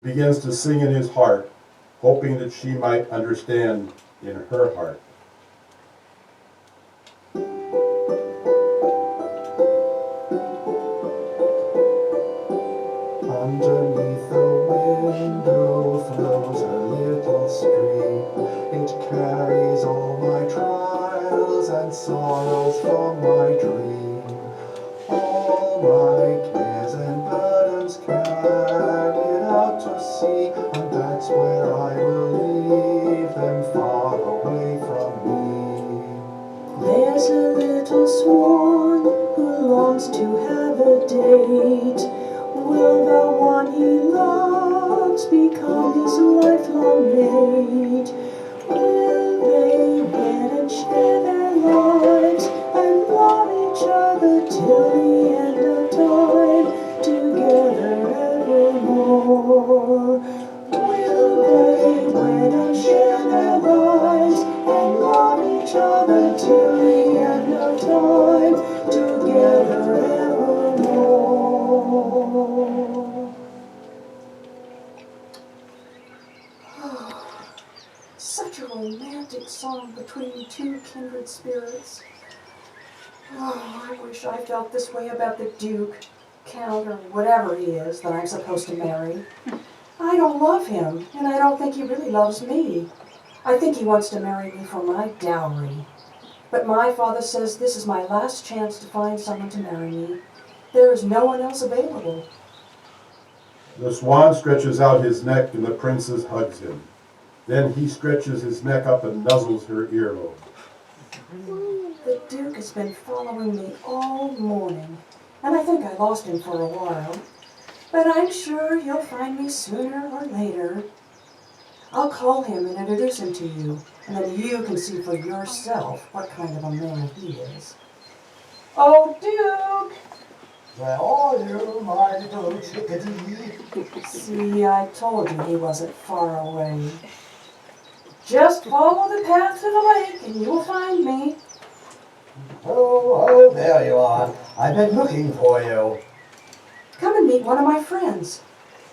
Begins to sing in his heart, hoping that she might understand in her heart. Underneath the window flows a little stream. It carries all my trials and sorrows from my dream. All my cares and burdens carried out to sea, and that's where I will leave them, far away from me. There's a little swan who longs to have a date. Will the one he loves become his lifelong mate? Will they wed and share their lives and love each other till the end of time, together evermore? Will they wed and share their lives and love each other till the end of time, together evermore? Such a romantic song between two kindred spirits. Oh, I wish I felt this way about the Duke, Count, or whatever he is that I'm supposed to marry. I don't love him, and I don't think he really loves me. I think he wants to marry me for my dowry. But my father says this is my last chance to find someone to marry me. There is no one else available. The swan stretches out his neck and the princess hugs him. Then he stretches his neck up and nuzzles her earlobe. The Duke has been following me all morning, and I think I lost him for a while. But I'm sure he'll find me sooner or later. I'll call him and introduce him to you, and then you can see for yourself what kind of a man he is. Oh, Duke! Where are you, my little chickadee? See, I told you he wasn't far away. Just follow the path to the lake and you will find me. Oh, there you are. I've been looking for you. Come and meet one of my friends.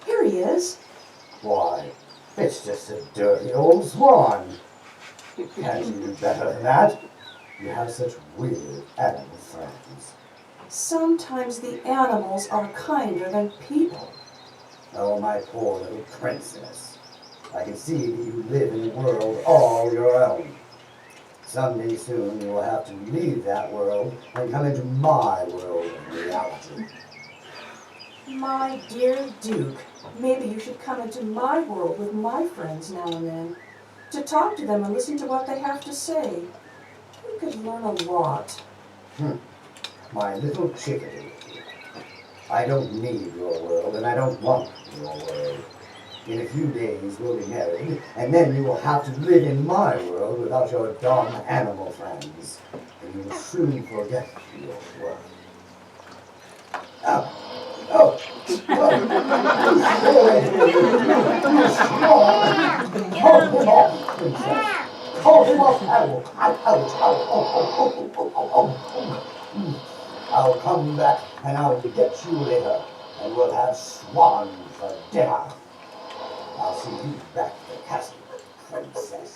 Here he is. Why, it's just a dirty old swan. Can't you do better than that? You have such weird animal friends. Sometimes the animals are kinder than people. Oh, my poor little princess. I can see that you live in a world all your own. Someday soon you will have to leave that world and come into my world of reality. My dear Duke, maybe you should come into my world with my friends now and then, to talk to them and listen to what they have to say. You could learn a lot. My little chickadee. I don't need your world, and I don't want your world. In a few days we'll be married, and then you will have to live in my world without your dumb animal friends, and you will soon forget your world. Call him off, princess. Call him off. I'll come back and I'll get you later, and we'll have Swan for dinner. I'll see you back at the castle, princess.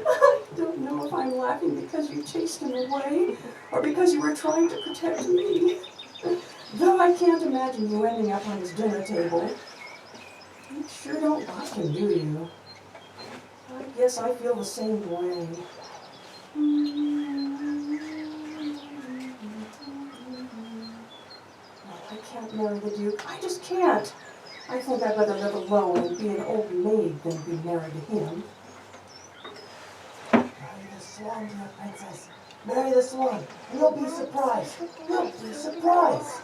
I don't know if I'm laughing because you chased him away, or because you were trying to protect me. Though I can't imagine you ending up on his dinner table. You sure don't like him, do you? I guess I feel the same way. I can't marry the Duke. I just can't. I think I'd rather live alone and be an old maid than be married to him. Marry the swan, dear princess. Marry the swan, and you'll be surprised. You'll be surprised.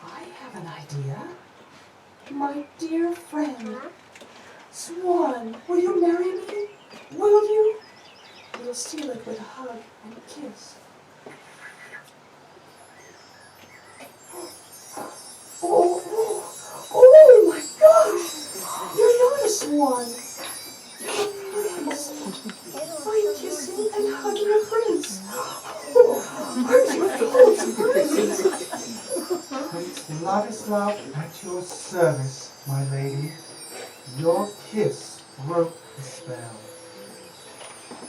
I have an idea. My dear friend, Swan, will you marry me? Will you? We'll seal it with a hug and a kiss. Oh my gosh! You're not a swan. You're a prince. I'm kissing and hugging a prince. Oh, aren't you full of surprises? Prince, not Ladislav, at your service, my lady. Your kiss broke the spell.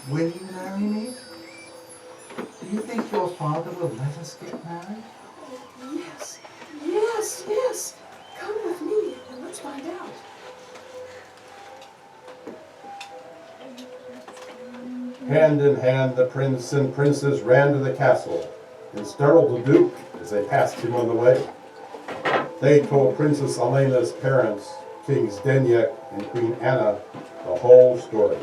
Will you marry me? Do you think your father will let us get married? Yes, yes, yes. Come with me and let's find out. Hand in hand, the prince and princess ran to the castle and startled the duke as they passed him on the way. They told Princess Elena's parents, Kings Denyak and Queen Anna, the whole story.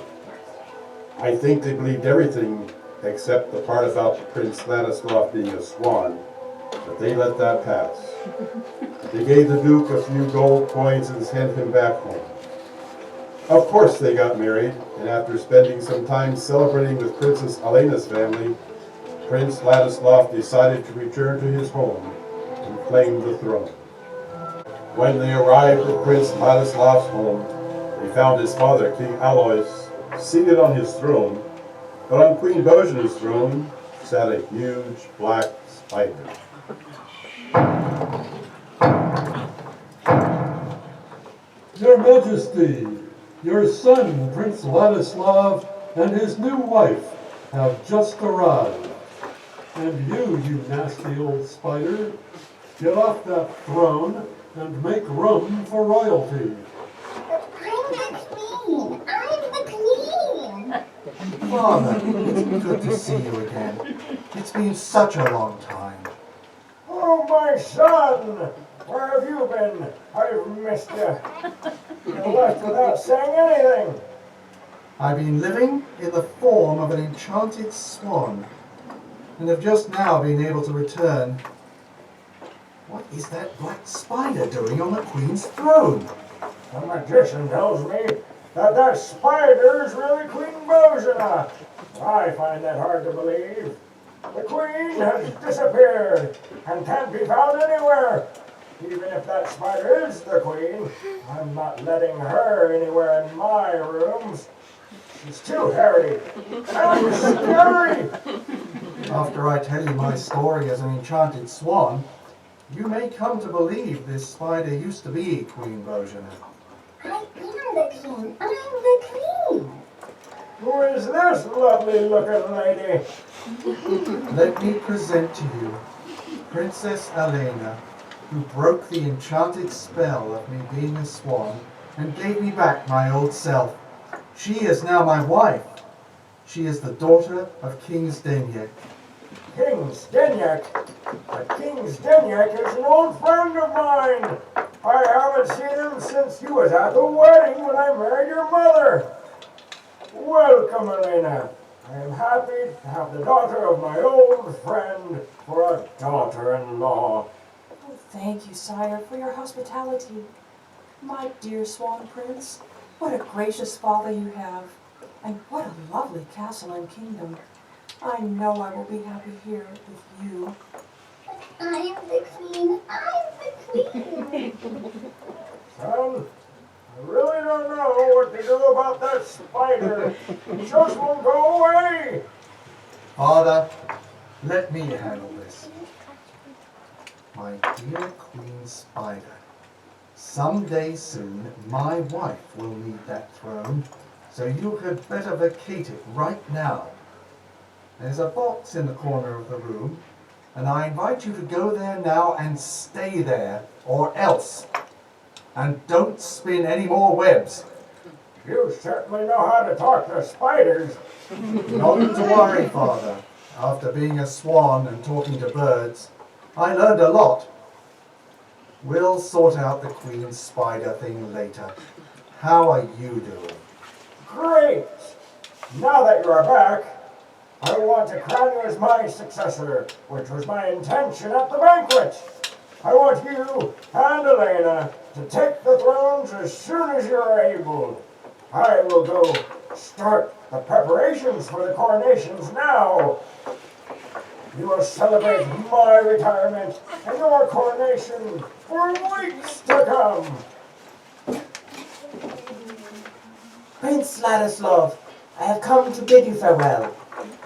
I think they believed everything except the part about Prince Ladislav being a swan, but they let that pass. They gave the duke a few gold coins and sent him back home. Of course they got married, and after spending some time celebrating with Princess Elena's family, Prince Ladislav decided to return to his home and claim the throne. When they arrived at Prince Ladislav's home, they found his father, King Alois, seated on his throne, but on Queen Bozhina's throne sat a huge black spider. Your Majesty, your son, Prince Ladislav, and his new wife have just arrived. And you nasty old spider, get off that throne and make room for royalty. I'm the queen! I'm the queen! Father, it's good to see you again. It's been such a long time. Oh, my son! Where have you been? I've missed you. You left without saying anything. I've been living in the form of an enchanted swan, and have just now been able to return. What is that black spider doing on the Queen's throne? The magician tells me that spider is really Queen Bozhina. I find that hard to believe. The Queen has disappeared and can't be found anywhere. Even if that spider is the Queen, I'm not letting her anywhere in my rooms. She's too hairy and scary. After I tell you my story as an enchanted swan, you may come to believe this spider used to be Queen Bozhina. I am the queen! I'm the queen! Who is this lovely looking lady? Let me present to you Princess Elena, who broke the enchanted spell of me being a swan and gave me back my old self. She is now my wife. She is the daughter of King Zdeněk. King Zdeněk? King Zdeněk is an old friend of mine. I haven't seen him since he was at the wedding when I married your mother. Welcome, Elena. I am happy to have the daughter of my old friend for a daughter-in-law. Oh, thank you, sire, for your hospitality. My dear Swan Prince, what a gracious father you have, and what a lovely castle and kingdom. I know I will be happy here with you. I am the queen! I'm the queen! Son, I really don't know what to do about that spider. It just won't go away. Father, let me handle this. My dear Queen Spider, someday soon my wife will need that throne, so you had better vacate it right now. There's a box in the corner of the room, and I invite you to go there now and stay there, or else. And don't spin any more webs. You certainly know how to talk to spiders. Not to worry, Father. After being a swan and talking to birds, I learned a lot. We'll sort out the Queen Spider thing later. How are you doing? Great! Now that you are back, I want to crown you as my successor, which was my intention at the banquet. I want you and Elena to take the thrones as soon as you are able. I will go start the preparations for the coronations now. You will celebrate my retirement and your coronation for weeks to come. Prince Ladislav, I have come to bid you farewell.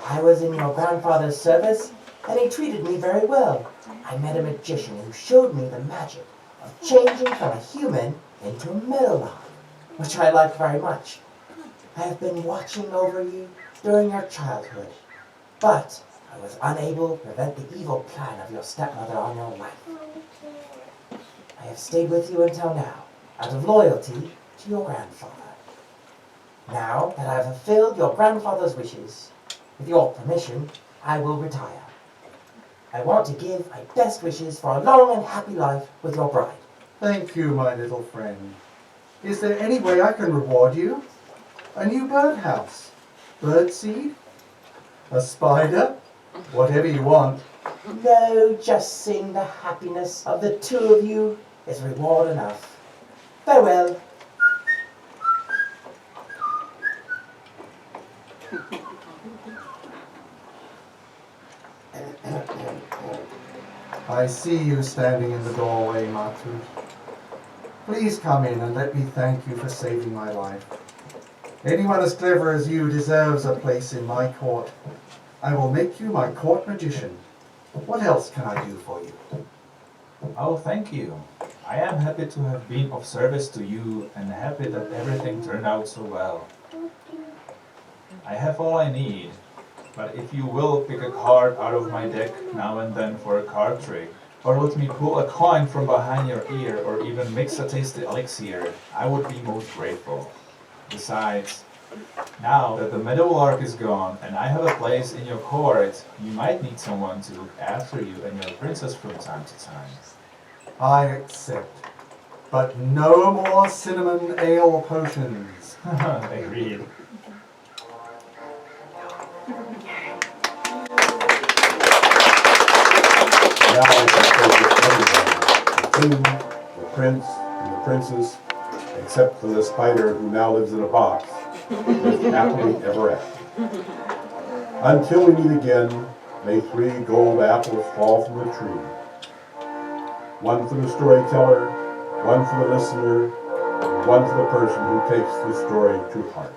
I was in your grandfather's service, and he treated me very well. I met a magician who showed me the magic of changing from a human into a meadowlark, which I like very much. I have been watching over you during your childhood, but I was unable to prevent the evil plan of your stepmother on your life. I have stayed with you until now, out of loyalty to your grandfather. Now that I have fulfilled your grandfather's wishes, with your permission, I will retire. I want to give my best wishes for a long and happy life with your bride. Thank you, my little friend. Is there any way I can reward you? A new birdhouse? Birdseed? A spider? Whatever you want. No, just seeing the happiness of the two of you is reward enough. Farewell. I see you standing in the doorway, Matut. Please come in and let me thank you for saving my life. Anyone as clever as you deserves a place in my court. I will make you my court magician. What else can I do for you? Oh, thank you. I am happy to have been of service to you and happy that everything turned out so well. I have all I need, but if you will pick a card out of my deck now and then for a card trick, or let me pull a coin from behind your ear, or even mix a tasty elixir, I would be most grateful. Besides, now that the meadowlark is gone and I have a place in your court, you might need someone to look after you and your princess from time to time. I accept. But no more cinnamon ale potions. Agreed. Now I propose everyone, the king, the prince, and the princess, except for the spider who now lives in a box, live happily ever after. Until we meet again, may 3 gold apples fall from the tree. 1 for the storyteller, 1 for the listener, and 1 for the person who takes the story to heart.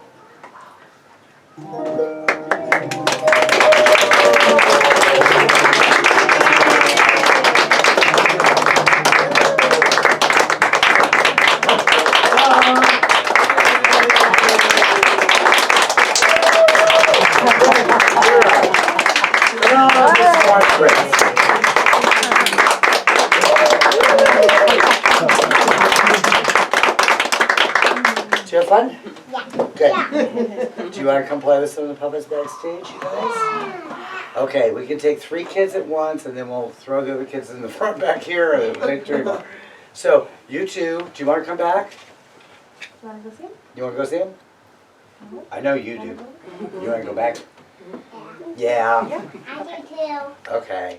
Did you have fun? Yeah. Good. Yeah. Do you want to come play with some of the puppets backstage, you guys? Okay, we can take 3 kids at once, and then we'll throw the other kids in the front back here, and then take 3 more. So, you two, do you want to come back? You want to go see him? You want to go see him? I know you do. You want to go back? Yeah. I do too. Okay.